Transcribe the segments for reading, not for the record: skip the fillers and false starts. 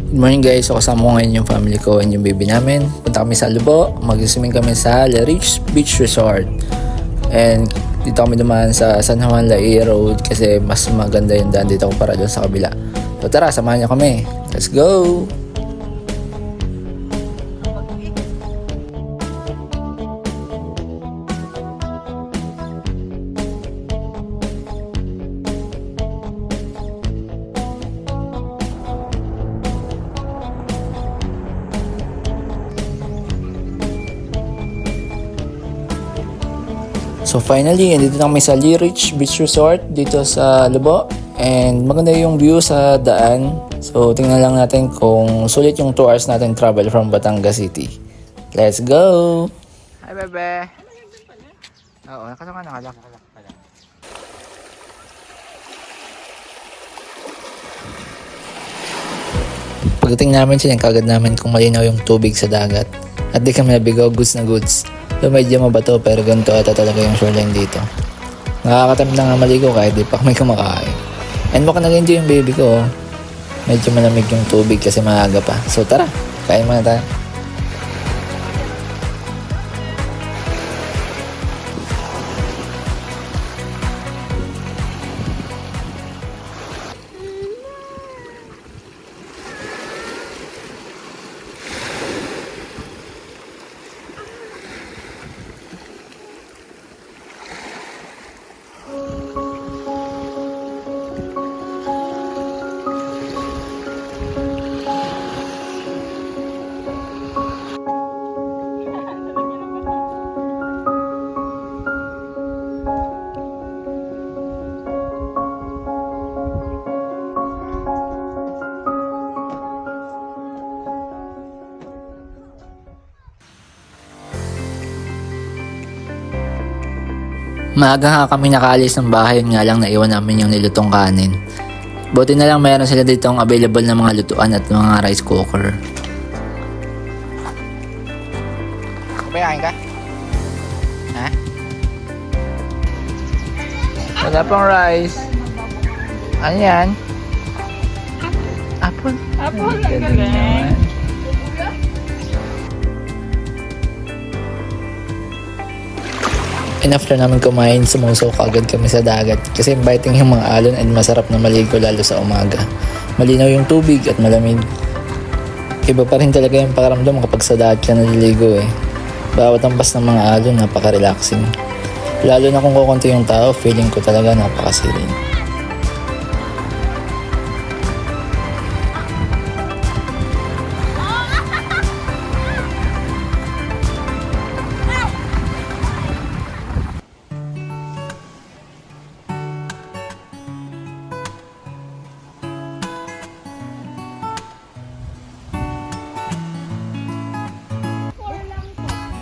Good morning guys, so kasama ko ngayon yung family ko and yung baby namin. Punta kami sa Lubo, mag-swimming kami sa La Rich Beach Resort. And dito kami dumaan sa San Juan Laie Road kasi mas maganda yung daan dito kumpara doon sa kabila. So tara, samahan niyo kami. Let's go! So finally, andito na kami sa La Rich Beach Resort dito sa Lubo. And maganda yung view sa daan. So tingnan lang natin kung sulit yung 2 hours natin travel from Batangas City. Let's go! Hi bebe! Oo, nakasama ka nakalak. Pagdating namin, sinangkagad namin kung malinaw yung tubig sa dagat. At di kami nabigaw, goods na goods. So medyo mabato pero ganito ata talaga yung shoreline dito. Nakakatamad na nga maligo kahit di pa kami kumakain. And mukhang nag-enjoy yung baby ko. Medyo malamig yung tubig kasi maaga pa. So tara, kain muna tayo. Maaga nga kami nakaalis ng bahay, nga lang naiwan namin yung nilutong kanin. Buti na lang mayroon sila ditong available na mga lutuan at mga rice cooker. Kapayain ka? Ha? Wala pang rice. Ano yan? Apple? Apple, Galing galing. naman. And after namin kumain, sumuso kagad kami sa dagat kasi inviting yung mga alon and masarap na maligo lalo sa umaga. Malinaw yung tubig at malamig. Iba pa rin talaga yung pakiramdam kapag sa dagat ka naliligo eh. Bawat ampas ng mga alon, napaka-relaxing. Lalo na kung kukunti yung tao, feeling ko talaga napakasirin.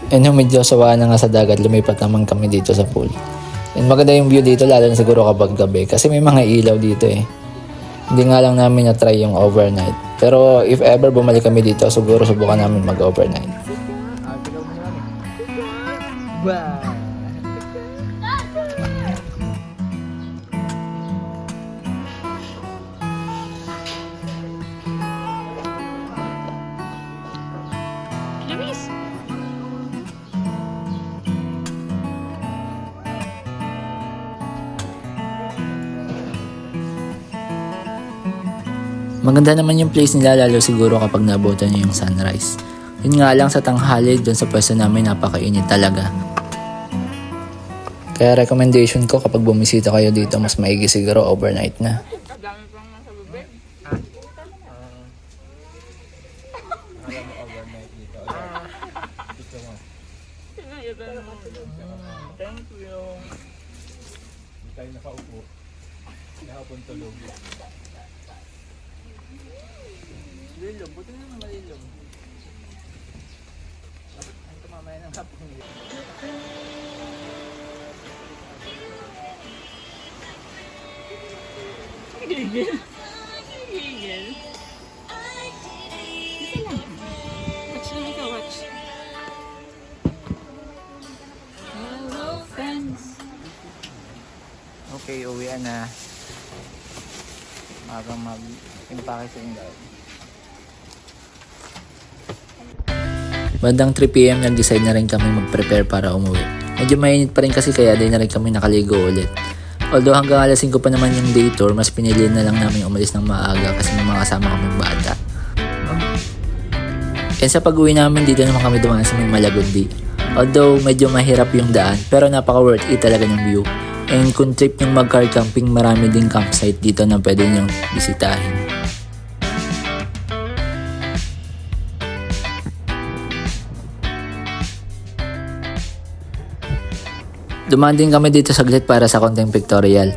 And yung medyo sawaan na nga sa dagat, lumipat naman kami dito sa pool. And maganda yung view dito lalo na siguro kapag gabi kasi may mga ilaw dito eh. Hindi nga lang namin na-try yung overnight. Pero if ever bumalik kami dito, siguro subukan namin mag-overnight. Luis! Maganda naman yung place nila lalo siguro kapag nabutan nyo yung sunrise. Yun nga lang sa tanghali dun sa pwesto namin napakainit talaga. Kaya recommendation ko kapag bumisita kayo dito mas maigi siguro overnight na. Dami pang nasa bebe. Thank you. Hindi tayo nakaupo. Nakapon tulog. Lilog, buti na malilog. Ang tumamaya ng hapon. Gigil. Gigil. Watch lang ikaw, watch. Hello, friends. Okay, uwian na. Magang mag-impake sa inyo. Bandang 3pm nag-decide na rin kami mag-prepare para umuwi. Medyo mainit pa rin kasi kaya din na rin kami nakaligo ulit. Although hanggang alas 5 pa naman yung day tour, mas pinili na lang namin umalis ng maaga kasi may mga kasama kaming bata. And sa pag-uwi namin dito naman kami dumaan sa may Malagundi. Although medyo mahirap yung daan, pero napaka worth it talaga ng view. And kung trip yung mag-car camping, marami ding campsite dito na pwede nyong bisitahin. Dumaan din kami dito saglit para sa konting pictorial.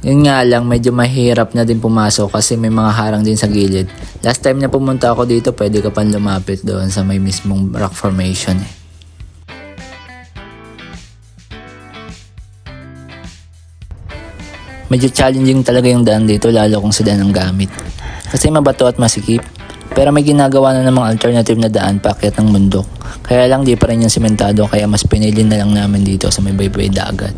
Yun nga lang, medyo mahirap na din pumasok kasi may mga harang din sa gilid. Last time na pumunta ako dito, pwede ka pang lumapit doon sa may mismong rock formation eh. Medyo challenging talaga yung daan dito lalo kung sedan ang gamit. Kasi mabato at masikip. Pero may ginagawa na namang alternative na daan paakyat ng bundok. Kaya lang di pa rin yung sementado kaya mas pinili na lang namin dito sa may baybay dagat.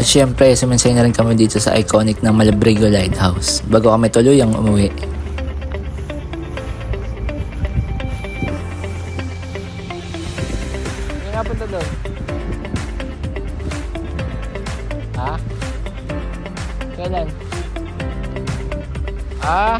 At syempre, suminsay na rin kami dito sa iconic ng Malabrigo Lighthouse bago kami tuluyang umuwi. Hindi nga punta doon. Ha? Kailan? Ah?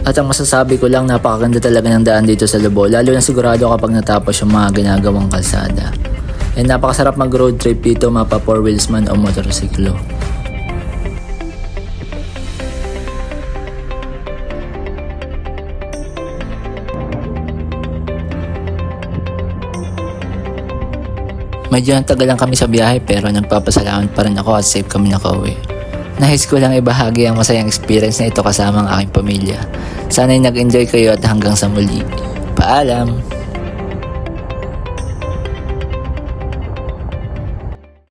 At ang masasabi ko lang, napakaganda talaga ng daan dito sa Lobo, lalo na sigurado kapag natapos yung mga ginagawang kalsada. And napakasarap mag road trip dito, mapa 4 wheels man o motorsiklo. Medyo natagal lang kami sa biyahe pero nagpapasalamat pa rin ako at safe kami nakauwi. Nais ko lang ibahagi ang masayang experience na ito kasama ang aking pamilya. Sana'y nag-enjoy kayo at hanggang sa muli. Paalam!